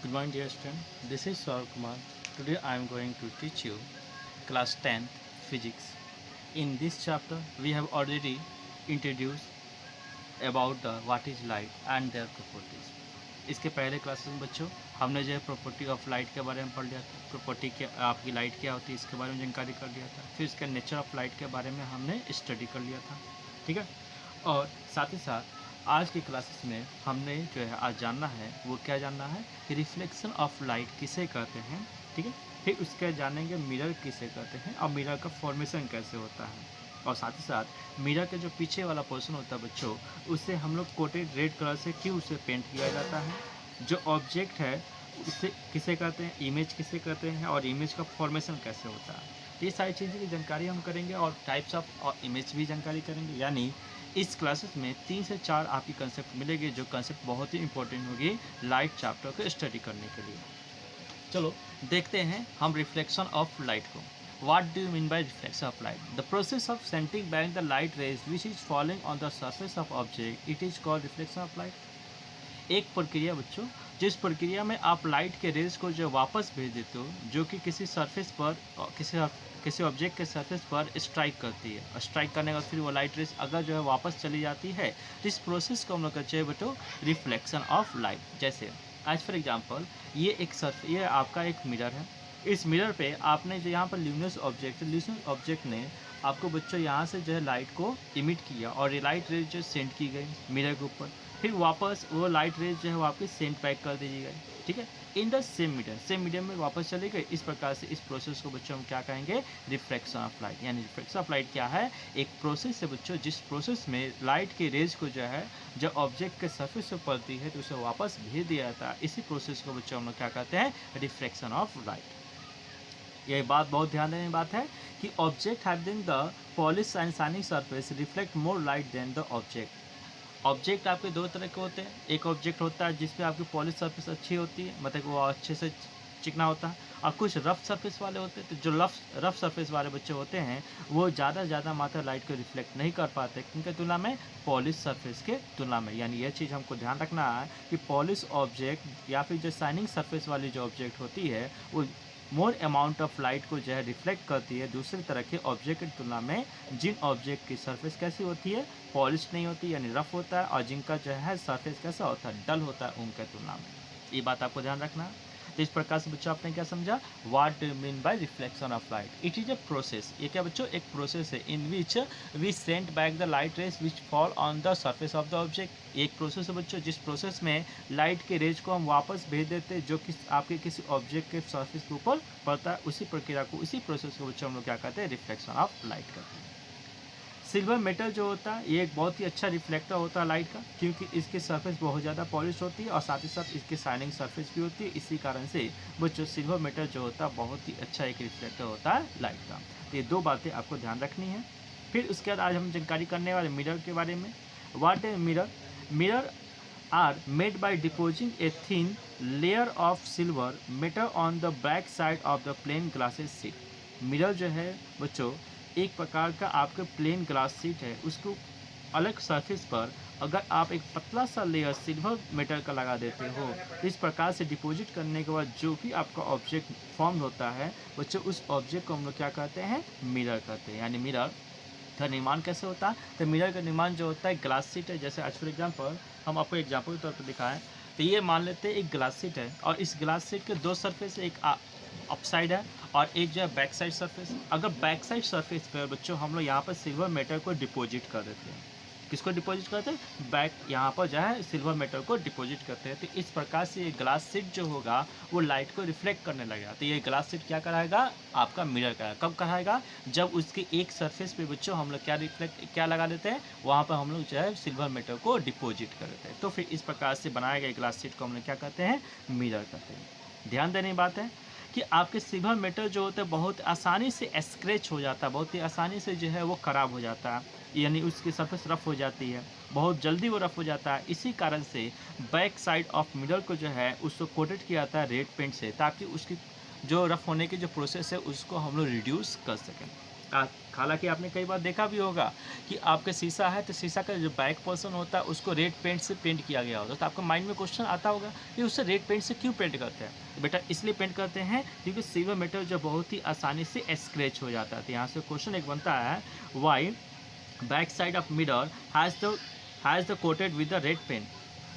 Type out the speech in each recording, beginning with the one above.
Good morning, dear student. This is Saurabh Kumar. Today I am going to teach you class 10th physics. In this chapter, we have already introduced about the what is light and their properties. इसके पहले classes में बच्चों हमने जो है property of light के बारे में पढ़ लिया था। प्रॉपर्टी के आपकी लाइट क्या होती है इसके बारे में जानकारी कर लिया था। फिर इसका नेचर ऑफ लाइट के बारे में हमने स्टडी कर लिया था, ठीक है। और साथ ही साथ आज की क्लासेस में हमने जो है आज जानना है वो क्या जानना है कि रिफ्लेक्शन ऑफ लाइट किसे कहते हैं, ठीक है। फिर उसके जानेंगे मिरर किसे कहते हैं और मिरर का फॉर्मेशन कैसे होता है। और साथ ही साथ मिरर के जो पीछे वाला पोर्शन होता है बच्चों, उससे हम लोग कोटेड रेड कलर से क्यों उसे पेंट किया जाता है। जो ऑब्जेक्ट है उसे किसे कहते हैं, इमेज किसे कहते हैं और इमेज का फॉर्मेशन कैसे होता है। तो ये सारी चीज़ें की जानकारी हम करेंगे और टाइप्स ऑफ और इमेज भी जानकारी करेंगे। यानी इस क्लासेस में 3 से 4 आपकी कंसेप्ट मिलेंगे जो कंसेप्ट बहुत ही इंपॉर्टेंट होगी लाइट चैप्टर को स्टडी करने के लिए। चलो देखते हैं हम रिफ्लेक्शन ऑफ लाइट को। What do you mean by reflection of light? The process of sending back the light rays which is falling on the surface of object, it is called reflection of light. एक प्रक्रिया बच्चों जिस प्रक्रिया में आप light के raise को जो वापस भेज देते हो जो कि किसी सरफेस पर किसी ऑब्जेक्ट के सरफेस पर स्ट्राइक करती है और स्ट्राइक करने के बाद फिर वो लाइट रेज अगर जो है वापस चली जाती है तो इस प्रोसेस को हम लोग कहते हैं बच्चों रिफ्लेक्शन ऑफ लाइट। जैसे एज फॉर एग्जांपल ये आपका एक मिरर है। इस मिरर पे आपने जो यहाँ पर ल्यूमिनस ऑब्जेक्ट ने आपको बच्चों यहाँ से जो है लाइट को इमिट किया और ये लाइट रेज जो सेंड की गई मिरर के ऊपर, फिर वापस वो लाइट रेज जो है वो आपकी सेंड बैक कर दी गई, ठीक है, इन द सेम मीडियम में वापस चली गई। इस प्रकार से इस प्रोसेस को बच्चों हम क्या कहेंगे रिफ्लेक्शन ऑफ लाइट। यानी रिफ्लेक्शन ऑफ लाइट क्या है, एक प्रोसेस है बच्चों जिस प्रोसेस में लाइट के रेज को जो है जब ऑब्जेक्ट के सरफेस पर पड़ती है तो उसे वापस भेज दिया जाता है। इसी प्रोसेस को बच्चों हम लोग क्या कहते हैं रिफ्लेक्शन ऑफ लाइट। यह बात बहुत ध्यान देने की बात है कि object having the polish and shining surface reflect more light than the object. Object आपके दो तरह के होते हैं। एक ऑब्जेक्ट होता है जिसपे आपकी पॉलिश सरफेस अच्छी होती है, मतलब वो अच्छे से चिकना होता है, और कुछ रफ सरफेस वाले होते हैं। तो जो रफ सरफेस वाले बच्चे होते हैं वो ज़्यादा मात्रा लाइट को रिफ्लेक्ट नहीं कर पाते किनके तुलना में, पॉलिश सरफेस के तुलना में। यानी यह चीज़ हमको ध्यान रखना है कि पॉलिश ऑब्जेक्ट या फिर जो शाइनिंग सरफेस वाली जो ऑब्जेक्ट होती है वो मोर अमाउंट ऑफ लाइट को जो है रिफ्लेक्ट करती है दूसरी तरह के ऑब्जेक्ट की तुलना में जिन ऑब्जेक्ट की सरफेस कैसी होती है, पॉलिश नहीं होती यानी रफ होता है, और जिनका जो है सरफेस कैसा होता है, डल होता है उनके तुलना में। ये बात आपको ध्यान रखना है। तो इस प्रकार से बच्चों आपने क्या समझा, what do you mean by reflection of light. It is a process, ये क्या बच्चों एक प्रोसेस है in which we send back the light rays which fall on the surface of the object. एक प्रोसेस है बच्चों जिस प्रोसेस में लाइट के रेज को हम वापस भेज देते हैं जो कि आपके किसी ऑब्जेक्ट के सरफेस के ऊपर पड़ता है। उसी प्रक्रिया को उसी प्रोसेस को बच्चों हम लोग क्या कहते हैं रिफ्लेक्शन ऑफ लाइट कहते हैं। सिल्वर मेटल जो होता है ये एक बहुत ही अच्छा रिफ्लेक्टर होता है लाइट का, क्योंकि इसकी सरफेस बहुत ज़्यादा पॉलिश होती है और साथ ही साथ इसकी शाइनिंग सरफेस भी होती है। इसी कारण से बच्चों सिल्वर मेटल जो होता है बहुत ही अच्छा एक रिफ्लेक्टर होता है लाइट का। तो ये दो बातें आपको ध्यान रखनी है। फिर उसके बाद आज हम जानकारी करने वाले मिरर के बारे में। What is mirror. Mirror are made by depositing a thin layer of silver metal on the back side of the plane glasses sheet. Mirror जो है बच्चों एक प्रकार का आपके प्लेन ग्लास शीट है, उसको अलग सरफेस पर अगर आप एक पतला सा लेयर सिल्वर मेटल का लगा देते हो तो इस प्रकार से डिपॉजिट करने के बाद जो भी आपका ऑब्जेक्ट फॉर्म होता है बच्चों उस ऑब्जेक्ट को हम लोग क्या कहते हैं मिरर कहते हैं। यानी मिरर का निर्माण कैसे होता है, तो मिरर का निर्माण जो होता है ग्लास शीट है। जैसे आज फॉर एग्जाम्पल हम आपको एग्जाम्पल के तौर पर दिखाएं तो ये मान लेते हैं एक ग्लास शीट है और इस ग्लास शीट के दो सरफेस, एक अपसाइड है और एक जो है बैक साइड सरफेस। अगर बैक साइड सरफेस पर बच्चों हम लोग यहाँ पर सिल्वर मेटल को डिपॉजिट कर देते हैं, किसको डिपॉजिट करते हैं, बैक यहाँ पर जो है सिल्वर मेटल को डिपॉजिट करते हैं। तो इस प्रकार से ये ग्लास शीट जो होगा वो लाइट को रिफ्लेक्ट करने लगेगा। तो ये ग्लास शीट क्या कराएगा, आपका मिरर कराएगा। कब कराएगा, जब उसके एक सरफेस पे बच्चों हम लोग क्या लगा देते हैं, वहाँ पर हम लोग जो है सिल्वर मेटल को डिपॉजिट कर देते हैं। तो फिर इस प्रकार से बनाए गए ग्लास शीट को हम लोग क्या कहते हैं, मिरर कहते हैं। ध्यान देने की बात है कि आपके सिल्वर मेटल जो होता है बहुत आसानी से स्क्रैच हो जाता है, बहुत ही आसानी से जो है वो ख़राब हो जाता है, यानी उसकी सरफेस रफ़ हो जाती है, बहुत जल्दी वो रफ़ हो जाता है। इसी कारण से बैक साइड ऑफ मिरर को जो है उसको कोटेड किया जाता है रेड पेंट से, ताकि उसकी जो रफ़ होने की जो प्रोसेस है उसको हम लोग रिड्यूस कर सकें। हालांकि आपने कई बार देखा भी होगा कि आपका शीशा है तो शीशा का जो बैक पोर्शन होता है उसको रेड पेंट से पेंट किया गया होता है, तो आपका माइंड में क्वेश्चन आता होगा कि उससे रेड पेंट से क्यों पेंट करते हैं। तो बेटा इसलिए पेंट करते हैं क्योंकि सिल्वर मेटल जो बहुत ही आसानी से स्क्रैच हो जाता है। तो यहाँ से क्वेश्चन एक बनता है, why back side of mirror has the coated with the red paint.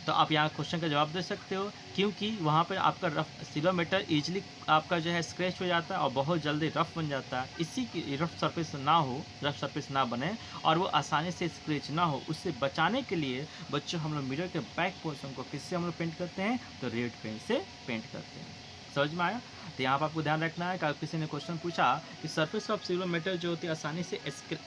तो आप यहाँ क्वेश्चन का जवाब दे सकते हो क्योंकि वहाँ पर आपका रफ सिल्वर मेटल ईजिली आपका जो है स्क्रैच हो जाता है और बहुत जल्दी रफ बन जाता है। इसी की रफ सरफेस ना बने और वो आसानी से स्क्रैच ना हो, उससे बचाने के लिए बच्चों हम लोग मिरर के बैक पोर्शन को किससे हम लोग पेंट करते हैं, तो रेड पेंट से पेंट करते हैं। समझ में आया। तो यहाँ पर आपको ध्यान रखना है कि किसी ने क्वेश्चन पूछा कि सरफेस ऑफ सिल्वर मेटल जो होती है आसानी से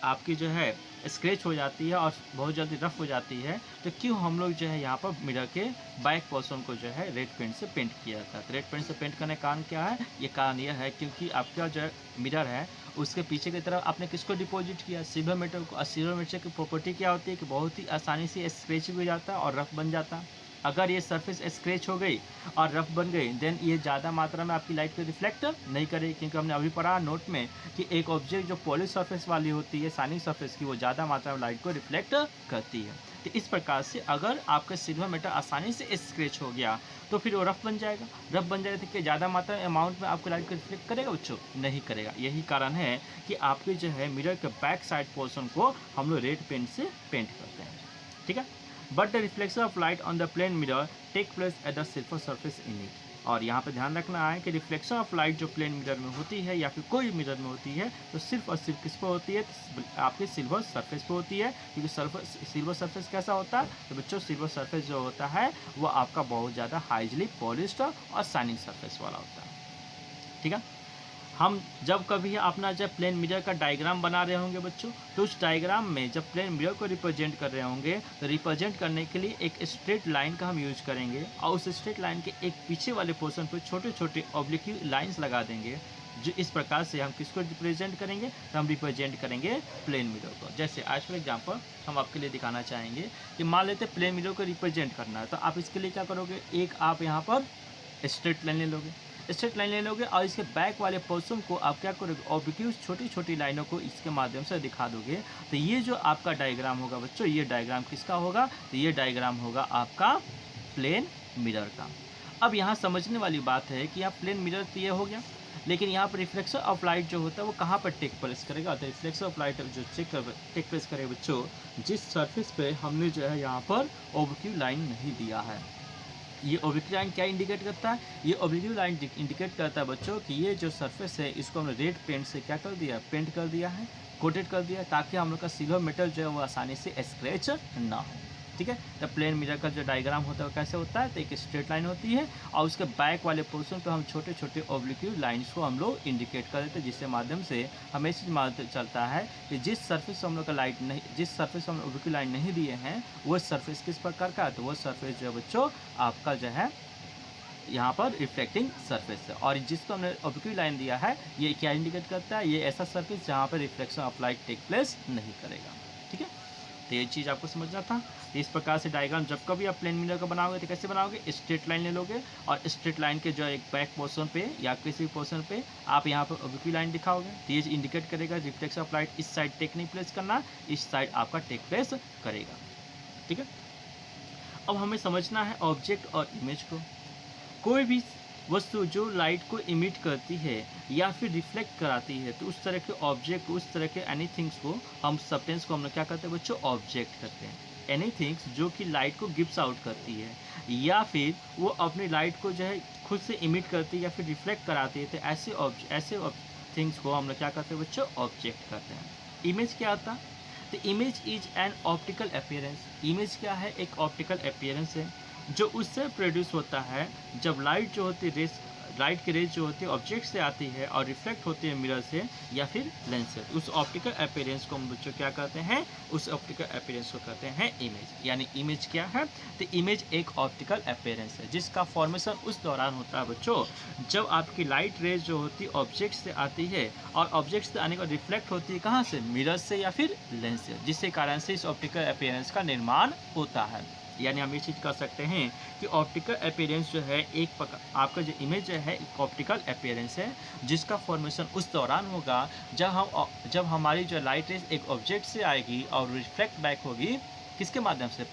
आपकी जो है स्क्रैच हो जाती है और बहुत जल्दी रफ हो जाती है, तो क्यों हम लोग जो है यहाँ पर मिरर के बैक पोर्शन को जो है रेड पेंट से पेंट किया जाता है। तो रेड पेंट से पेंट करने का कारण क्या है, ये कारण यह है क्योंकि आपका जो मिरर है उसके पीछे की तरफ आपने किसको डिपॉजिट किया, सिल्वर मेटल को। और सिल्वर मेटल की प्रॉपर्टी क्या होती है कि बहुत ही आसानी से स्क्रैच भी हो जाता है और रफ बन जाता है। अगर ये सरफेस स्क्रैच हो गई और रफ बन गई देन ये ज़्यादा मात्रा में आपकी लाइट को रिफ्लेक्ट नहीं करेगी, क्योंकि हमने अभी पढ़ा नोट में कि एक ऑब्जेक्ट जो पॉलिश सरफेस वाली होती है शाइनिंग सरफेस की, वो ज़्यादा मात्रा में लाइट को रिफ्लेक्ट करती है। तो इस प्रकार से अगर आपका सिल्वर मेटल आसानी से स्क्रैच हो गया तो फिर वो रफ बन जाएगा तो क्या ज़्यादा मात्रा अमाउंट में आपको लाइट को रिफ्लेक्ट करेगा बच्चों, नहीं करेगा। यही कारण है कि आपके जो है मिरर के बैक साइड पोर्शन को हम लोग रेड पेंट से पेंट करते हैं, ठीक है। But the reflection of light on the plane mirror take place at the silver surface in it. और यहाँ पे ध्यान रखना है कि रिफ्लेक्शन ऑफ लाइट जो प्लेन मिरर में होती है या फिर कोई मिरर में होती है तो सिर्फ और सिर्फ किस पर होती है, तो आपके सिल्वर सरफेस पे होती है। क्योंकि सिल्वर सरफेस कैसा होता है, तो बच्चों सिल्वर सरफेस जो होता है वो आपका बहुत ज़्यादा हाइजली पॉलिश्ड और शाइनिंग सरफेस वाला होता है, ठीक है। हम जब कभी अपना जब प्लेन मिरर का डायग्राम बना रहे होंगे बच्चों, तो उस डायग्राम में जब प्लेन मिरर को रिप्रेजेंट कर रहे होंगे तो रिप्रेजेंट करने के लिए एक स्ट्रेट लाइन का हम यूज करेंगे और उस स्ट्रेट लाइन के एक पीछे वाले पोर्शन पर छोटे छोटे ऑब्लिक लाइंस लगा देंगे। जो इस प्रकार से हम किसको रिप्रेजेंट करेंगे, तो हम रिप्रेजेंट करेंगे प्लेन मिरर को। जैसे आज फॉर एग्जाम्पल हम आपके लिए दिखाना चाहेंगे कि मान लेते प्लेन मिरर को रिप्रेजेंट करना है, तो आप इसके लिए क्या करोगे, एक आप यहाँ पर स्ट्रेट लाइन ले लोगे और इसके बैक वाले पोर्शन को आप क्या करोगे, ऑब्लिक्यूज छोटी छोटी लाइनों को इसके माध्यम से दिखा दोगे। तो ये जो आपका डायग्राम होगा बच्चों, ये डायग्राम किसका होगा, तो ये डायग्राम होगा आपका प्लेन मिरर का। अब यहाँ समझने वाली बात है कि यहाँ प्लेन मिरर तो ये हो गया, लेकिन यहाँ पर रिफ्लेक्शन ऑफ लाइट जो होता है वो कहाँ पर टेक प्लेस करेगा, तो रिफ्लेक्शन ऑफ लाइट जो टेक प्लेस करेगा बच्चों जिस सरफेस पे हमने जो है यहाँ पर ऑब्लिक्यू लाइन नहीं दिया है। ये ऑब्लिक्यू लाइन क्या इंडिकेट करता है, ये ऑब्लिक्यू लाइन इंडिकेट करता है बच्चों कि ये जो सरफेस है इसको हमने रेड पेंट से क्या कर दिया, पेंट कर दिया है, कोटेड कर दिया, ताकि हम लोग का सिल्वर मेटल जो है वो आसानी से स्क्रैच ना हो, ठीक है। तो प्लेन मिरर का जो डायग्राम होता है वो कैसे होता है, तो एक स्ट्रेट लाइन होती है और उसके बैक वाले पोर्शन पे हम छोटे छोटे ऑब्लिक्यू लाइंस को हम लोग इंडिकेट कर देते हैं, जिसके माध्यम से हमें इस माध्यम चलता है कि जिस सरफेस से हम लोग का लाइट नहीं, जिस सरफेस हम ऑब्लिक्यू लाइन नहीं दिए हैं वो सरफेस किस प्रकार का है, तो वो सरफेस जो है बच्चों आपका जो है यहाँ पर रिफ्लेक्टिंग सरफेस है। और जिसको हमने ऑब्लिक्यू लाइन दिया है ये क्या इंडिकेट करता है, ये ऐसा सरफेस जहाँ पर reflection of light take place नहीं करेगा, ठीक है। तो ये चीज़ आपको समझना था। तो इस प्रकार से डायग्राम जब कभी आप प्लेन मिरर का बनाओगे तो कैसे बनाओगे, स्ट्रेट लाइन ले लोगे और स्ट्रेट लाइन के जो एक बैक पोर्शन पे या किसी पोर्शन पे आप यहाँ पर ऑब्लिक्यू लाइन दिखाओगे, तो ये इंडिकेट करेगा रिफ्लेक्शन ऑफ लाइट इस साइड टेक नहीं प्लेस करना, इस साइड आपका टेक प्लेस करेगा, ठीक है। अब हमें समझना है ऑब्जेक्ट और इमेज को। कोई भी वस्तु जो लाइट को इमिट करती है या फिर रिफ्लेक्ट कराती है, तो उस तरह के ऑब्जेक्ट, उस तरह के एनीथिंग्स को हम सब्सटेंस को हम लोग क्या करते हैं बच्चों, ऑब्जेक्ट करते हैं। एनीथिंग्स जो कि लाइट को गिव्स आउट करती है या फिर वो अपनी लाइट को जो है खुद से इमिट करती है या फिर रिफ्लेक्ट कराती है, तो ऐसे थिंग्स को हम लोग क्या करते हैं बच्चों, ऑब्जेक्ट करते हैं। इमेज क्या आता है, तो image is an optical appearance. Image क्या है, एक ऑप्टिकल अपीयरेंस है जो उससे प्रोड्यूस होता है जब लाइट जो होती है लाइट की रेज जो होती है ऑब्जेक्ट से आती है और रिफ्लेक्ट होती है मिरर से या फिर लेंस से। उस ऑप्टिकल अपीयरेंस को हम बच्चों क्या कहते हैं, उस ऑप्टिकल अपीयरेंस को कहते हैं इमेज। यानी इमेज क्या है, तो इमेज एक ऑप्टिकल अपीयरेंस है जिसका फॉर्मेशन उस दौरान होता है बच्चों जब आपकी लाइट रेज जो होती है ऑब्जेक्ट से आती है और ऑब्जेक्ट से आने का रिफ्लेक्ट होती है कहाँ से, मिरर से या फिर लेंस से, जिसके कारण से इस ऑप्टिकल अपीयरेंस का निर्माण होता है। यानी हम ये चीज़ कर सकते हैं कि ऑप्टिकल अपीयरेंस जो है आपका जो इमेज है एक ऑप्टिकल अपीयरेंस है, जिसका फॉर्मेशन उस दौरान होगा जब हमारी जो लाइट रेज एक ऑब्जेक्ट से आएगी और रिफ्लेक्ट बैक होगी किसके माध्यम से,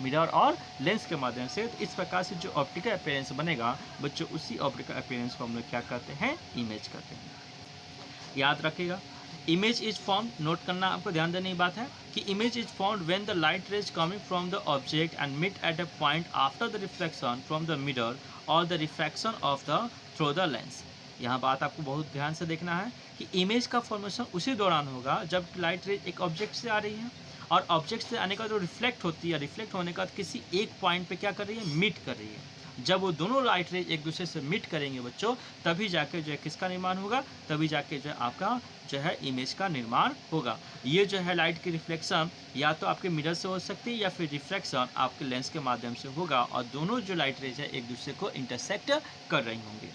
मिरर और लेंस के माध्यम से। तो इस प्रकार से जो ऑप्टिकल अपीयरेंस बनेगा बच्चों, उसी ऑप्टिकल अपीयरेंस को हम लोग क्या कहते हैं, इमेज कहते हैं। याद रखिएगा, इमेज इज फॉर्म, नोट करना आपको ध्यान देने की बात है कि image is formed when the light rays coming from the object and meet at a point after the reflection from the mirror और the refraction of the through the lens. यहाँ बात आपको बहुत ध्यान से देखना है कि इमेज का फॉर्मेशन उसी दौरान होगा जब लाइट रेज एक ऑब्जेक्ट से आ रही है और ऑब्जेक्ट से आने का जो रिफ्लेक्ट होती है, रिफ्लेक्ट होने का किसी एक पॉइंट पे क्या कर रही है, मीट कर रही है। जब वो दोनों लाइट रेज एक दूसरे से मीट करेंगे बच्चों, तभी जाके जो है किसका निर्माण होगा, तभी जाके जो है आपका जो है इमेज का निर्माण होगा। ये जो है लाइट की रिफ्लेक्शन या तो आपके मिरर से हो सकती है या फिर रिफ्लेक्शन आपके लेंस के माध्यम से होगा और दोनों जो लाइट रेज है एक दूसरे को इंटरसेक्ट कर रही होंगी।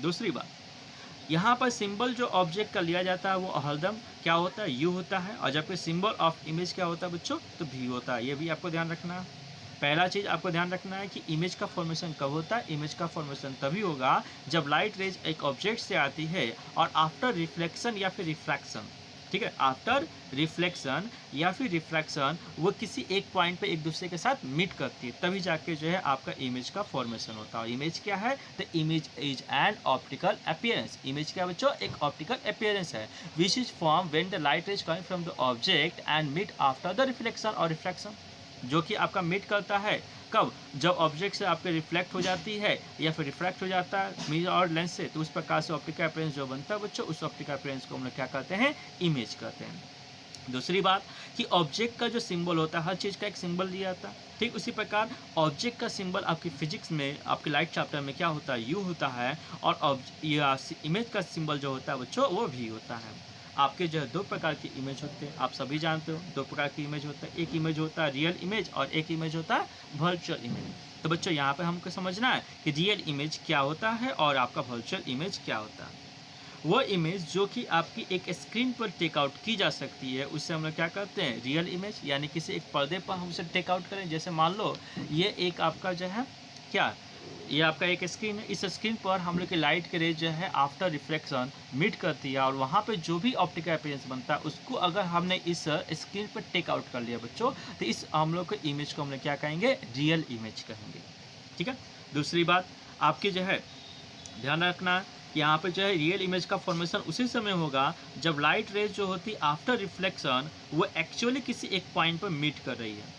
दूसरी बात, यहाँ पर सिंबल जो ऑब्जेक्ट का लिया जाता है वो हरदम क्या होता है, यू होता है, और जबकि सिंबल ऑफ इमेज क्या होता है बच्चों, तो भी होता है। ये भी आपको ध्यान रखना है। पहला चीज़ आपको ध्यान रखना है कि इमेज का फॉर्मेशन कब होता है, इमेज का फॉर्मेशन तभी होगा जब लाइट रेज एक ऑब्जेक्ट से आती है और आफ्टर रिफ्लेक्शन या फिर रिफ्रैक्शन, ठीक है, आफ्टर रिफ्लेक्शन या फिर रिफ्रैक्शन वो किसी एक पॉइंट पे एक दूसरे के साथ मीट करती है, तभी जाके जो है आपका इमेज का फॉर्मेशन होता है। इमेज क्या है, the image is an optical appearance. Image क्या बच्चों, एक ऑप्टिकल अपीयरेंस है which is form when the light rays coming from the object and meet after the reflection और रिफ्रैक्शन, जो कि आपका मीट करता है कब, जब ऑब्जेक्ट से आपके रिफ्लेक्ट हो जाती है या फिर रिफ्रैक्ट हो जाता है मिरर और लेंस से, तो उस प्रकार से ऑप्टिकल अपीयरेंस जो बनता है बच्चों, उस ऑप्टिकल अपीयरेंस को हम लोग क्या कहते हैं, इमेज कहते हैं। दूसरी बात कि ऑब्जेक्ट का जो सिंबल होता है, हर चीज़ का एक सिंबल दिया जाता है, ठीक उसी प्रकार ऑब्जेक्ट का सिंबल आपकी फिजिक्स में, आपके लाइट चैप्टर में क्या होता है, यू होता है, और इमेज का सिंबल जो होता है बच्चों वो भी होता है। आपके जो है दो प्रकार की इमेज होते हैं, आप सभी जानते हो, दो प्रकार की इमेज होता है। एक इमेज होता है रियल इमेज और एक इमेज होता है वर्चुअल इमेज। तो बच्चों यहाँ पे हमको समझना है कि रियल इमेज क्या होता है और आपका वर्चुअल इमेज क्या होता है। वो इमेज जो कि आपकी एक स्क्रीन पर टेक आउट की जा सकती है, उससे हम लोग क्या कहते हैं, रियल इमेज, यानी किसी एक पर्दे पर हम उसे टेक आउट करें। जैसे मान लो ये एक आपका जो है क्या, ये आपका एक स्क्रीन है, इस स्क्रीन पर हम लोग की लाइट के रेज जो है आफ्टर रिफ्लेक्शन मीट करती है और वहाँ पे जो भी ऑप्टिकल अपीयरेंस बनता है उसको अगर हमने इस स्क्रीन पर टेक आउट कर लिया बच्चों, तो इस हम लोग के इमेज को हम लोग क्या कहेंगे, रियल इमेज कहेंगे। ठीक है। दूसरी बात आपकी जो है ध्यान रखना कि यहाँ पे जो है रियल इमेज का फॉर्मेशन उसी समय होगा जब लाइट रेज जो होती है आफ्टर रिफ्लेक्शन वो एक्चुअली किसी एक पॉइंट पर मीट कर रही है।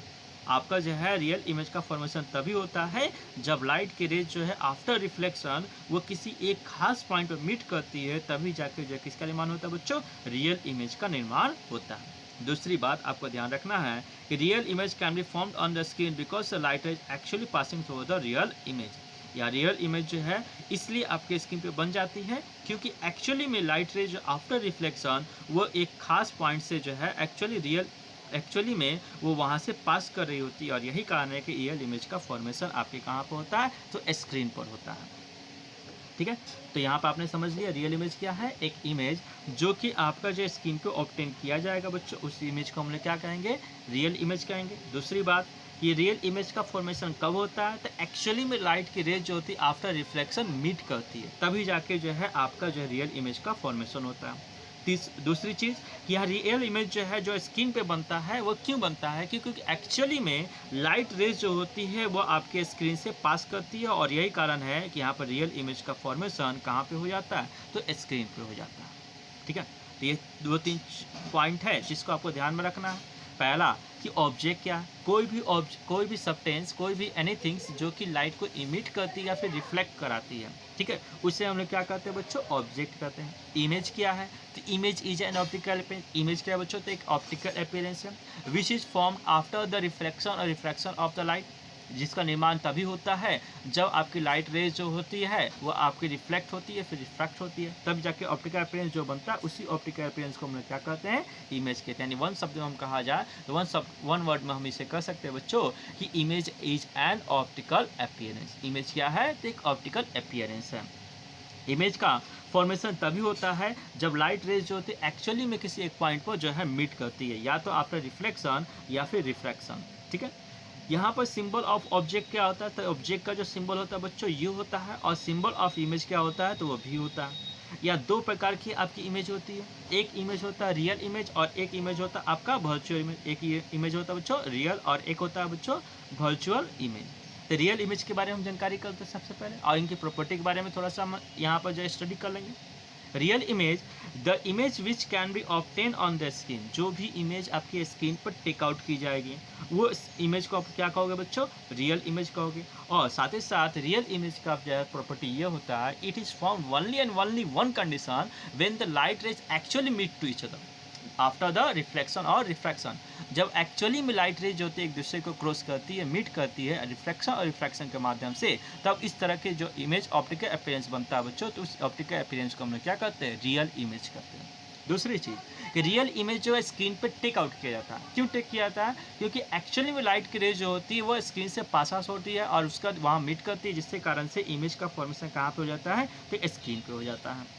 आपका जो है रियल इमेज का फॉर्मेशन तभी होता है जब लाइट की रेज जो है आफ्टर रिफ्लेक्शन वो किसी एक खास पॉइंट पर मीट करती है, तभी जाके जो किसका निर्माण होता है बच्चों, रियल इमेज का निर्माण होता है। दूसरी बात आपको ध्यान रखना है कि real image can be formed on the screen because the light rays actually passing through the real image. या रियल इमेज जो है इसलिए आपके स्क्रीन पे बन जाती है क्योंकि एक्चुअली में लाइट रेज आफ्टर रिफ्लेक्शन वो एक खास पॉइंट से जो है एक्चुअली में वो वहाँ से पास कर रही होती है, और यही कारण है कि रियल इमेज का फॉर्मेशन आपके कहाँ पर होता है, तो स्क्रीन पर होता है। ठीक है। तो यहाँ पर आपने समझ लिया रियल इमेज क्या है, एक इमेज जो कि आपका जो स्क्रीन पे ऑब्टेन किया जाएगा बच्चों, उस इमेज को हम लोग क्या कहेंगे, रियल इमेज कहेंगे। दूसरी बात, ये रियल इमेज का फॉर्मेशन कब होता है, तो एक्चुअली में लाइट की रेज जो होती है आफ्टर रिफ्लेक्शन मीट करती है, तभी जाके जो है आपका जो रियल इमेज का फॉर्मेशन होता है। दूसरी चीज़, यह रियल इमेज जो है जो स्क्रीन पे बनता है वो क्यों बनता है, क्योंकि एक्चुअली में लाइट रेज जो होती है वो आपके स्क्रीन से पास करती है, और यही कारण है कि यहाँ पर रियल इमेज का फॉर्मेशन कहाँ पे हो जाता है, तो स्क्रीन पे हो जाता है। ठीक है। तो ये 2-3 पॉइंट है जिसको आपको ध्यान में रखना है। पहला कि ऑब्जेक्ट क्या है, कोई भी सब्सटेंस, कोई भी एनीथिंग्स जो कि लाइट को इमिट करती है या फिर रिफ्लेक्ट कराती है, ठीक है, उसे हम लोग क्या कहते हैं बच्चों, ऑब्जेक्ट कहते हैं। इमेज क्या है, तो image is an optical appearance. Image क्या है बच्चों, तो एक ऑप्टिकल अपीयरेंस है which is form after the reflection और रिफ्रैक्शन ऑफ द लाइट, जिसका निर्माण तभी होता है जब आपकी लाइट रेज जो होती है वो आपकी रिफ्लेक्ट होती है फिर रिफ्रैक्ट होती है, तब जाके ऑप्टिकल अपीयरेंस जो बनता है उसी ऑप्टिकल अपीयरेंस को हम लोग क्या कहते हैं, इमेज कहते हैं। यानी वन शब्द में हम कहा जाए तो वन वर्ड में हम इसे कह सकते हैं बच्चों कि image is an optical appearance. Image क्या है, तो एक ऑप्टिकल अपीयरेंस है। इमेज का फॉर्मेशन तभी होता है जब लाइट रेज जो होती है एक्चुअली में किसी एक पॉइंट पर जो है मीट करती है, या तो आफ्टर रिफ्लेक्शन या फिर रिफ्रैक्शन। ठीक है। यहाँ पर सिंबल ऑफ ऑब्जेक्ट क्या होता है, तो ऑब्जेक्ट का जो सिंबल होता है बच्चों यू होता है, और सिंबल ऑफ इमेज क्या होता है, तो वो भी होता है। या दो प्रकार की आपकी इमेज होती है, एक इमेज होता है रियल इमेज और एक इमेज होता है आपका वर्चुअल इमेज। एक इमेज होता है बच्चों रियल और एक होता है बच्चों वर्चुअल इमेज। तो रियल इमेज के बारे में हम जानकारी करते हैं सबसे पहले, और इनकी प्रॉपर्टी के बारे में थोड़ा सा हम यहाँ पर जो स्टडी कर लेंगे। Real image, the image which can be obtain on the screen, जो भी इमेज आपकी स्क्रीन पर टेक आउट की जाएगी वो इमेज को आप क्या कहोगे बच्चों, रियल इमेज कहोगे। और साथ ही साथ रियल इमेज का जो है प्रॉपर्टी ये होता है, it is found only and only one condition when the light rays actually meet to each other after the reflection और रिफ्रैक्शन। जब एक्चुअली में लाइट रेज जो होती है एक दूसरे को क्रॉस करती है, मीट करती है रिफ्लेक्शन और रिफ्रैक्शन के माध्यम से, तब इस तरह के जो इमेज ऑप्टिकल अपीयरेंस बनता है बच्चों, तो उस ऑप्टिकल अपीयरेंस को हम लोग क्या करते हैं, रियल इमेज करते हैं। दूसरी चीज़ कि रियल इमेज जो है स्क्रीन पे टेक आउट किया जाता है। क्यों टेक किया जाता है, क्योंकि एक्चुअली में लाइट की रेज जो होती है वो स्क्रीन से पास आउट होती है और उसका वहाँ मीट करती है, जिसके कारण से इमेज का फॉर्मेशन कहाँ पे हो जाता है, तो स्क्रीन पे हो जाता है।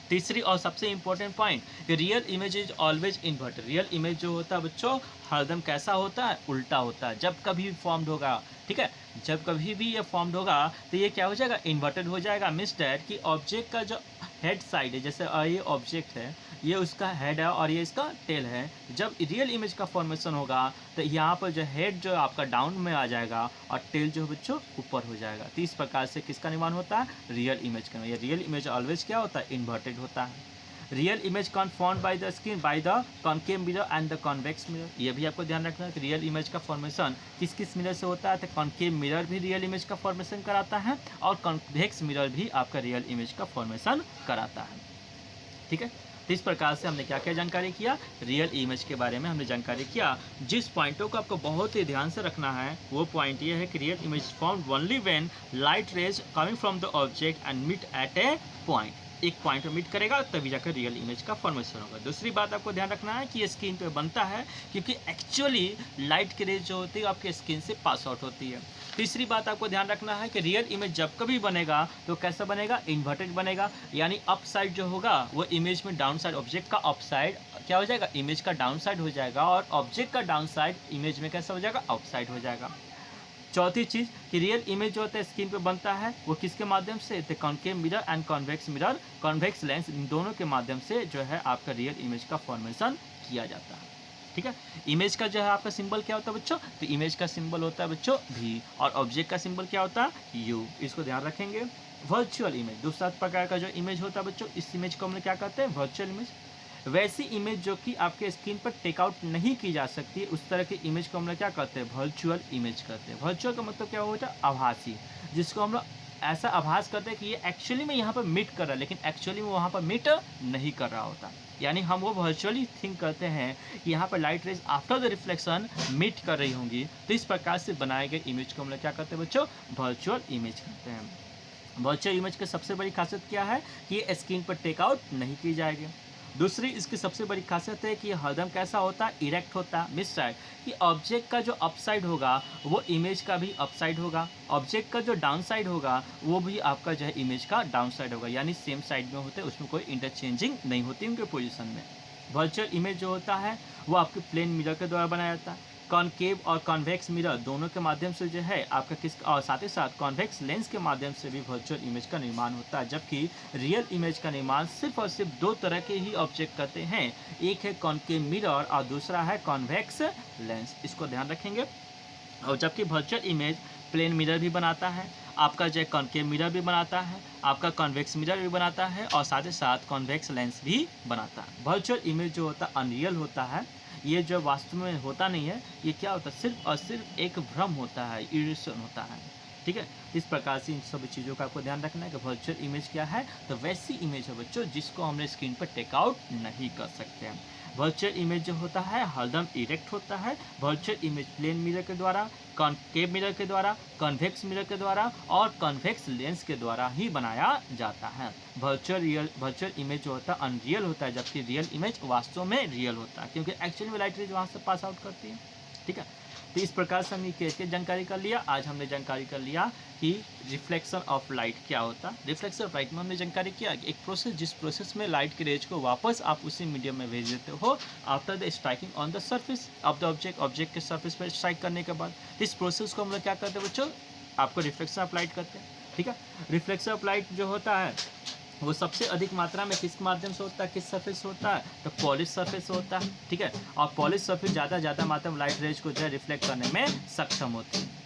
तीसरी और सबसे इंपॉर्टेंट पॉइंट कि real image is always inverted. Real image जो होता है बच्चों हरदम कैसा होता है, उल्टा होता है। जब कभी भी फॉर्म्ड होगा, ठीक है, जब कभी भी ये फॉर्म्ड होगा तो ये क्या हो जाएगा, इन्वर्टेड हो जाएगा। मीन्स डैट कि ऑब्जेक्ट का जो हेड साइड है, जैसे ये ऑब्जेक्ट है, ये उसका हेड है और ये इसका टेल है। जब रियल इमेज का फॉर्मेशन होगा तो यहाँ पर जो हेड जो आपका डाउन में आ जाएगा और टेल जो बच्चों ऊपर हो जाएगा। तो इस प्रकार से किसका निर्माण होता है, रियल इमेज का। ये रियल इमेज ऑलवेज क्या होता है, इन्वर्टेड होता है। Real image can form by the screen by the concave mirror and the convex mirror. ये भी आपको ध्यान रखना है कि रियल इमेज का फॉर्मेशन किस किस मिरर से होता है, तो कॉन्केव मिरर भी रियल इमेज का फॉर्मेशन कराता है और कॉन्वेक्स मिरर भी आपका रियल इमेज का फॉर्मेशन कराता है। ठीक है, तो इस प्रकार से हमने क्या क्या जानकारी किया, रियल इमेज के बारे में हमने जानकारी किया। जिस पॉइंटों को आपको बहुत ही ध्यान से रखना है वो पॉइंट ये है कि real image found only when light rays coming from the object and meet at a point. एक पॉइंट में मीट करेगा तभी जाकर रियल इमेज का फॉर्मेशन होगा। दूसरी बात आपको ध्यान रखना है कि ये स्क्रीन पे बनता है क्योंकि एक्चुअली लाइट की रेज जो होती है आपके स्क्रीन से पास आउट होती है। तीसरी बात आपको ध्यान रखना है कि रियल इमेज जब कभी बनेगा तो कैसा बनेगा, इन्वर्टेड बनेगा। यानी अप साइड जो होगा वो इमेज में डाउन साइड, ऑब्जेक्ट का अप साइड क्या हो जाएगा, इमेज का डाउन साइड हो जाएगा, और ऑब्जेक्ट का डाउन साइड इमेज में कैसा हो जाएगा, अप साइड हो जाएगा। चौथी चीज़ कि रियल इमेज जो होता है स्क्रीन पे बनता है वो किसके माध्यम से, तो concave mirror and convex mirror, convex lens, इन दोनों के माध्यम से जो है आपका रियल इमेज का फॉर्मेशन किया जाता है। ठीक है, इमेज का जो है आपका सिंबल क्या होता है बच्चों, तो इमेज का सिंबल होता है बच्चों भी, और ऑब्जेक्ट का सिंबल क्या होता है, यू। इसको ध्यान रखेंगे। वर्चुअल इमेज, दूसरा प्रकार का जो इमेज होता है बच्चों, इस इमेज को हम लोग क्या कहते हैं, वर्चुअल इमेज। वैसी इमेज जो कि आपके स्क्रीन पर टेकआउट नहीं की जा सकती, उस तरह की इमेज को हम लोग क्या कहते हैं, वर्चुअल इमेज कहते हैं। वर्चुअल का मतलब क्या होता है, आभासी, जिसको हम लोग ऐसा आभास करते हैं कि ये एक्चुअली में यहाँ पर मीट कर रहा है लेकिन एक्चुअली में वहाँ पर मीट नहीं कर रहा होता। यानी हम वो वर्चुअली थिंक करते हैं कि यहाँ पर light rays after the reflection meet कर रही होंगी। तो इस प्रकार से बनाए गए इमेज को हम लोग क्या करते हैं बच्चों, वर्चुअल इमेज करते हैं। वर्चुअल इमेज की सबसे बड़ी खासियत क्या है कि ये स्क्रीन पर टेकआउट नहीं की जाएगी। दूसरी इसकी सबसे बड़ी खासियत है कि ये हरदम कैसा होता है, इरेक्ट होता है। मिस साइड कि ऑब्जेक्ट का जो अपसाइड होगा वो इमेज का भी अपसाइड होगा, ऑब्जेक्ट का जो डाउन साइड होगा वो भी आपका जो है इमेज का डाउन साइड होगा। यानी सेम साइड में होते हैं, उसमें कोई इंटरचेंजिंग नहीं होती उनके पोजीशन में। वर्चुअल इमेज जो होता है वो आपके प्लेन मिरर के द्वारा बनाया जाता है। कॉन्केव और कॉन्वेक्स मिरर दोनों के माध्यम से जो है आपका और साथ ही साथ कॉन्वेक्स लेंस के माध्यम से भी वर्चुअल इमेज का निर्माण होता है। जबकि रियल इमेज का निर्माण सिर्फ और सिर्फ दो तरह के ही ऑब्जेक्ट करते हैं, एक है कॉन्केव मिरर और दूसरा है कॉन्वेक्स लेंस। इसको ध्यान रखेंगे। और जबकि वर्चुअल इमेज प्लेन मिरर भी बनाता है, आपका जो है कॉन्केव मिरर भी बनाता है, आपका कॉन्वेक्स मिरर भी बनाता है, और साथ ही साथ कॉन्वेक्स लेंस भी बनाता है। वर्चुअल इमेज जो होता है अनरियल होता है, ये जो वास्तव में होता नहीं है, ये क्या होता है, सिर्फ और सिर्फ एक भ्रम होता है, इल्यूशन होता है। ठीक है, इस प्रकार से इन सभी चीज़ों का आपको ध्यान रखना है कि वर्चुअल इमेज क्या है, तो वैसी इमेज है बच्चों जिसको हमने स्क्रीन पर टेकआउट नहीं कर सकते हैं। वर्चुअल इमेज जो होता है हरदम इरेक्ट होता है। वर्चुअल इमेज प्लेन मिरर के द्वारा, कॉन्केव मिरर के द्वारा, कॉन्वेक्स मिरर के द्वारा और कॉन्वेक्स लेंस के द्वारा ही बनाया जाता है। वर्चुअल इमेज जो होता है अनरियल होता है, जबकि रियल इमेज वास्तव में रियल होता है, क्योंकि एक्चुअली में लाइट रेज वहाँ से पास आउट करती है। ठीक है, तो इस प्रकार से हमने क्या जानकारी कर लिया। आज हमने जानकारी कर लिया कि रिफ्लेक्शन ऑफ लाइट क्या होता है। रिफ्लेक्शन ऑफ लाइट में हमने जानकारी किया कि एक प्रोसेस, जिस प्रोसेस में लाइट की रेज को वापस आप उसी मीडियम में भेज देते हो after the striking on the surface of the object के सर्फेस पर स्ट्राइक करने के बाद। इस प्रोसेस को हम लोग क्या करते हैं बच्चों, आपको रिफ्लेक्शन ऑफ लाइट करते हैं। ठीक है, रिफ्लेक्शन ऑफ लाइट जो होता है वो सबसे अधिक मात्रा में किस माध्यम से होता है, किस सरफेस होता है, तो पॉलिश सरफेस होता है। ठीक है, और पॉलिश सरफेस ज़्यादा मात्रा में लाइट रेज को जो है रिफ्लेक्ट करने में सक्षम होती है।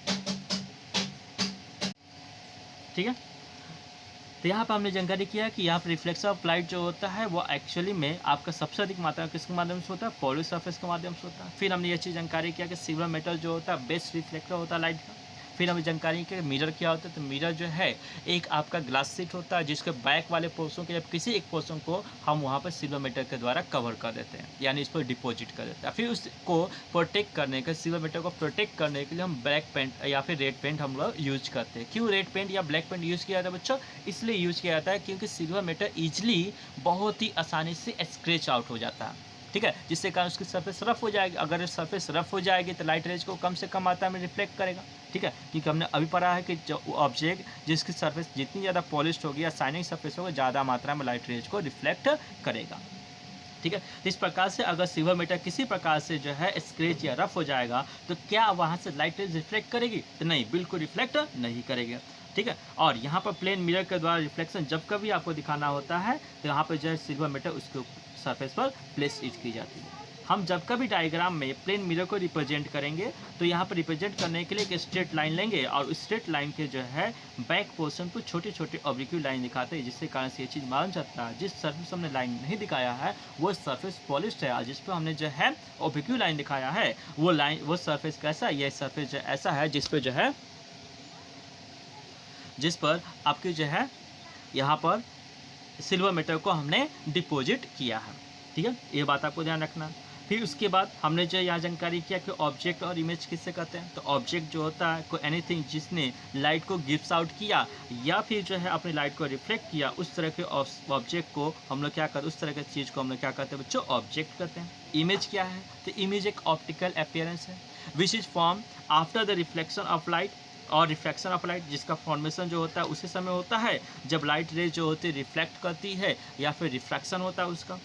ठीक है, तो यहाँ पर हमने जानकारी किया कि यहाँ पर रिफ्लेक्शन ऑफ लाइट जो होता है वो एक्चुअली में आपका सबसे अधिक मात्रा किसके माध्यम से होता है, पॉलिश सरफेस के माध्यम से होता है। फिर हमने ये चीज़ जानकारी किया कि सिल्वर मेटल जो होता है बेस्ट रिफ्लेक्टर होता है लाइट का। फिर हमें जानकारी कि मिरर क्या होता है, तो मिरर जो है एक आपका ग्लास शीट होता है जिसके बैक वाले पोर्शन के जब किसी एक पोर्शन को हम वहाँ पर सिल्वर मेटल के द्वारा कवर कर देते हैं, यानी इस पर डिपॉजिट कर देते हैं। फिर उसको प्रोटेक्ट करने के, सिल्वर मेटल को प्रोटेक्ट करने के लिए हम ब्लैक पेंट या फिर रेड पेंट हम लोग यूज करते हैं। क्यों रेड पेंट या ब्लैक पेंट यूज़ किया जाता है बच्चों, इसलिए यूज किया जाता है क्योंकि सिल्वर मेटल ईजिली बहुत ही आसानी से स्क्रैच आउट हो जाता है। ठीक है, जिससे कारण उसकी सरफेस रफ हो जाएगी। अगर सरफेस रफ हो जाएगी तो लाइट रेज को कम से कम मात्रा में रिफ्लेक्ट करेगा। ठीक है, क्योंकि हमने अभी पढ़ा है कि जो ऑब्जेक्ट जिसकी सरफेस जितनी ज़्यादा पॉलिश्ड होगी या शाइनिंग सरफेस होगा, ज़्यादा मात्रा में लाइट रेज को रिफ्लेक्ट करेगा। ठीक है, तो इस प्रकार से अगर सिल्वर मेटल किसी प्रकार से जो है स्क्रैच या रफ हो जाएगा तो क्या वहाँ से लाइट रेज रिफ्लेक्ट करेगी, तो नहीं, बिल्कुल रिफ्लेक्ट नहीं करेगी। ठीक है, और यहाँ पर प्लेन मिरर के द्वारा रिफ्लेक्शन जब कभी आपको दिखाना होता है तो यहाँ पर जो है सिल्वर मेटल उसके सरफेस पर प्लेस की जाती है। हम जब कभी डायग्राम में प्लेन मिरर को रिप्रेजेंट करेंगे तो यहाँ पर रिप्रेजेंट करने के लिए एक स्ट्रेट लाइन लेंगे और उस स्ट्रेट लाइन के जो है बैक पोर्शन को छोटे छोटे ऑब्लिक्यू लाइन दिखाते हैं, जिससे कारण से ये चीज़ मालूम चलता है जिस सरफेस हमने लाइन नहीं दिखाया है वो सरफेस पॉलिश्ड है, और जिस पर हमने जो है ऑब्लिक्यू लाइन दिखाया है वो सरफेस कैसा है, ये सरफेस जो ऐसा है जिस पर आपकी जो है यहाँ पर सिल्वर मेटल को हमने डिपॉजिट किया है। ठीक है, ये बात आपको ध्यान रखना। फिर उसके बाद हमने जो यहाँ जानकारी किया कि ऑब्जेक्ट और इमेज किससे कहते हैं, तो ऑब्जेक्ट जो होता है कोई एनीथिंग जिसने लाइट को गिफ्ट आउट किया या फिर जो है अपनी लाइट को रिफ्लेक्ट किया, उस तरह के ऑब्जेक्ट को हम लोग क्या करते हैं, उस तरह की चीज़ को हम लोग क्या करते हैं बच्चों, ऑब्जेक्ट कहते हैं। इमेज क्या है, तो इमेज एक ऑप्टिकल अपीयरेंस है which is form after the reflection of light, और रिफ्लेक्शन ऑफ लाइट जिसका फॉर्मेशन जो होता है उसी समय होता है जब लाइट रेज जो होती है रिफ्लेक्ट करती है या फिर रिफ्रैक्शन होता है उसका।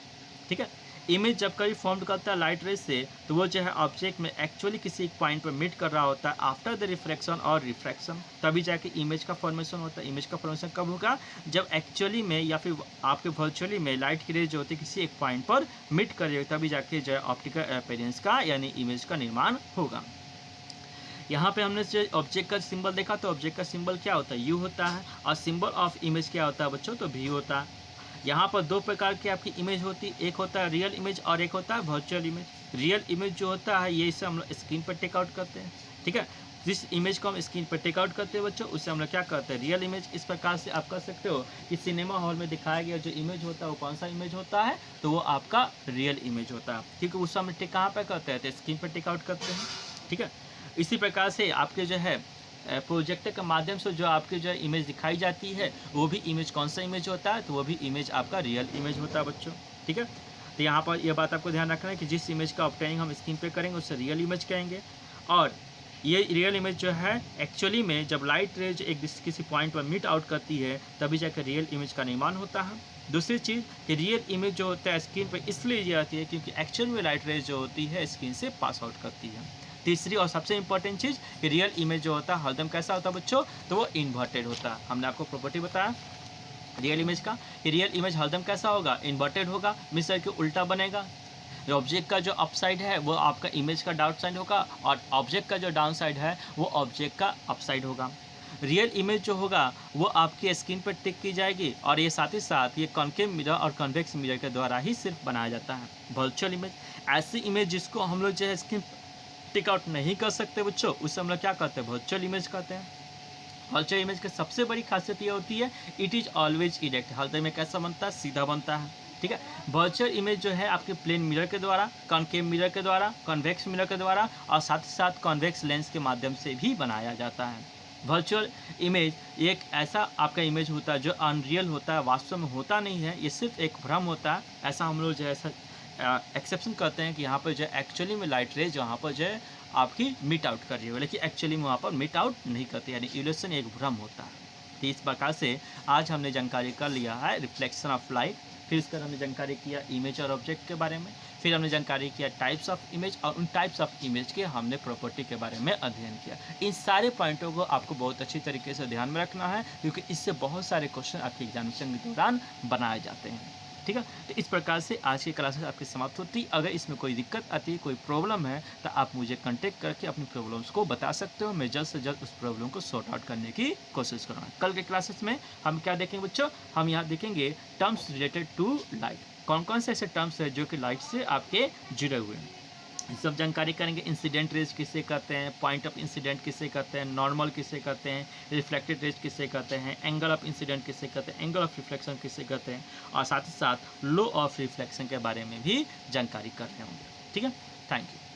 ठीक है, इमेज जब कभी फॉर्म करता है लाइट रेज से तो वो जो है ऑब्जेक्ट में एक्चुअली किसी एक पॉइंट पर मीट कर रहा होता है आफ्टर द रिफ्लेक्शन और रिफ्रैक्शन, तभी जाके इमेज का फॉर्मेशन होता है। इमेज का फॉर्मेशन कब होगा, जब एक्चुअली में या फिर आपके वर्चुअली में लाइट की रेज जो होती है किसी एक पॉइंट पर मीट करेगी, तभी जाके जो है ऑप्टिकल अपीयरेंस का यानी इमेज का निर्माण होगा। यहाँ पे हमने जो ऑब्जेक्ट का सिंबल देखा तो ऑब्जेक्ट का सिंबल क्या होता है, यू होता है, और सिंबल ऑफ इमेज क्या होता है बच्चों, तो वी होता है। यहाँ पर दो प्रकार की आपकी इमेज होती है, एक होता है रियल इमेज और एक होता है वर्चुअल इमेज। रियल इमेज जो होता है ये इसे हम लोग स्क्रीन पर टेक आउट करते हैं। ठीक है, जिस इमेज को हम स्क्रीन पर टेक आउट करते हैं बच्चों उसे हम लोग क्या करते हैं, रियल इमेज। इस प्रकार से आप कर सकते हो कि सिनेमा हॉल में दिखाया गया जो इमेज होता है वो कौन सा इमेज होता है, तो वो आपका रियल इमेज होता है, क्योंकि उस समय टेक कहाँ पर करते हैं, तो स्क्रीन पर टेक आउट करते हैं। ठीक है, इसी प्रकार से आपके जो है प्रोजेक्टर के माध्यम से जो आपकी जो इमेज दिखाई जाती है वो भी इमेज कौन सा इमेज होता है, तो वो भी इमेज आपका रियल इमेज होता है बच्चों। ठीक है, तो यहाँ पर यह बात आपको ध्यान रखना है कि जिस इमेज का ऑब्टेनिंग हम स्क्रीन पे करेंगे उसे रियल इमेज कहेंगे, और ये रियल इमेज जो है एक्चुअली में जब लाइट रेज एक किसी पॉइंट पर मीट आउट करती है तभी जाकर रियल इमेज का निर्माण होता है। दूसरी चीज़ कि रियल इमेज जो होता है स्क्रीन पर इसलिए जाती है क्योंकि एक्चुअल में लाइट रेज जो होती है स्क्रीन से पास आउट करती है। तीसरी और सबसे इंपॉर्टेंट चीज़ कि रियल इमेज जो होता है हरदम कैसा होता है बच्चों, तो वो इन्वर्टेड होता है। हमने आपको प्रॉपर्टी बताया रियल इमेज का कि रियल इमेज हरदम कैसा होगा, इन्वर्टेड होगा, मिसर के उल्टा बनेगा। ऑब्जेक्ट का जो अप साइड है वो आपका इमेज का डाउन साइड होगा, और ऑब्जेक्ट का जो डाउन साइड है वो ऑब्जेक्ट का अप साइड होगा। रियल इमेज जो होगा वो आपकी स्क्रीन पर टिक की जाएगी, और ये साथ ही साथ ये कॉन्केव मिरर और कन्वेक्स मिरर के द्वारा ही सिर्फ बनाया जाता है। वर्चुअल इमेज ऐसी इमेज जिसको हम लोग जो है स्क्रीन टिक आउट नहीं कर सकते बच्चों, उससे हम लोग क्या करते हैं, वर्चुअल इमेज कहते हैं। वर्चुअल इमेज की सबसे बड़ी खासियत ये होती है इट इज़ ऑलवेज इरेक्ट, हर में कैसा बनता है, सीधा बनता है। ठीक है, वर्चुअल इमेज जो है आपके प्लेन मिरर के द्वारा, कॉन्केव मिरर के द्वारा, कन्वेक्स मिरर के द्वारा और साथ ही साथ कॉन्वेक्स लेंस के माध्यम से भी बनाया जाता है। वर्चुअल इमेज एक ऐसा आपका इमेज होता है जो अनरियल होता है, वास्तव में होता नहीं है, ये सिर्फ एक भ्रम होता है। ऐसा हम लोग जो है एक्सेप्शन करते हैं कि यहाँ पर जो एक्चुअली में लाइट रेज जहाँ पर जो है आपकी मीट आउट कर रही है, लेकिन एक्चुअली में वहाँ पर मीट आउट नहीं करती, यानी इल्यूशन एक भ्रम होता है। तो इस प्रकार से आज हमने जानकारी कर लिया है रिफ्लेक्शन ऑफ लाइट, फिर इसका हमने जानकारी किया इमेज और ऑब्जेक्ट के बारे में, फिर हमने जानकारी किया टाइप्स ऑफ इमेज और उन टाइप्स ऑफ इमेज के हमने प्रॉपर्टी के बारे में अध्ययन किया। इन सारे पॉइंटों को आपको बहुत अच्छी तरीके से ध्यान में रखना है, क्योंकि इससे बहुत सारे क्वेश्चन आपके एग्जामिनेशन के दौरान बनाए जाते हैं। ठीक है, तो इस प्रकार से आज की क्लासेस आपकी समाप्त होती। अगर इसमें कोई दिक्कत आती है, कोई प्रॉब्लम है, तो आप मुझे कांटेक्ट करके अपनी प्रॉब्लम्स को बता सकते हो। मैं जल्द से जल्द उस प्रॉब्लम को सॉर्ट आउट करने की कोशिश करूँगा। कल के क्लासेस में हम क्या देखेंगे बच्चों, हम यहाँ देखेंगे टर्म्स रिलेटेड टू लाइट। कौन कौन से ऐसे टर्म्स हैं जो कि लाइट से आपके जुड़े हुए हैं, सब जानकारी करेंगे। इंसिडेंट रेज किसे कहते हैं, पॉइंट ऑफ इंसिडेंट किसे कहते हैं, नॉर्मल किसे कहते हैं, रिफ्लेक्टेड रेज किसे कहते हैं, एंगल ऑफ इंसिडेंट किसे कहते हैं, एंगल ऑफ रिफ्लेक्शन किसे कहते हैं, और साथ ही साथ लॉ ऑफ रिफ्लेक्शन के बारे में भी जानकारी कर रहे होंगे। ठीक है, थैंक यू।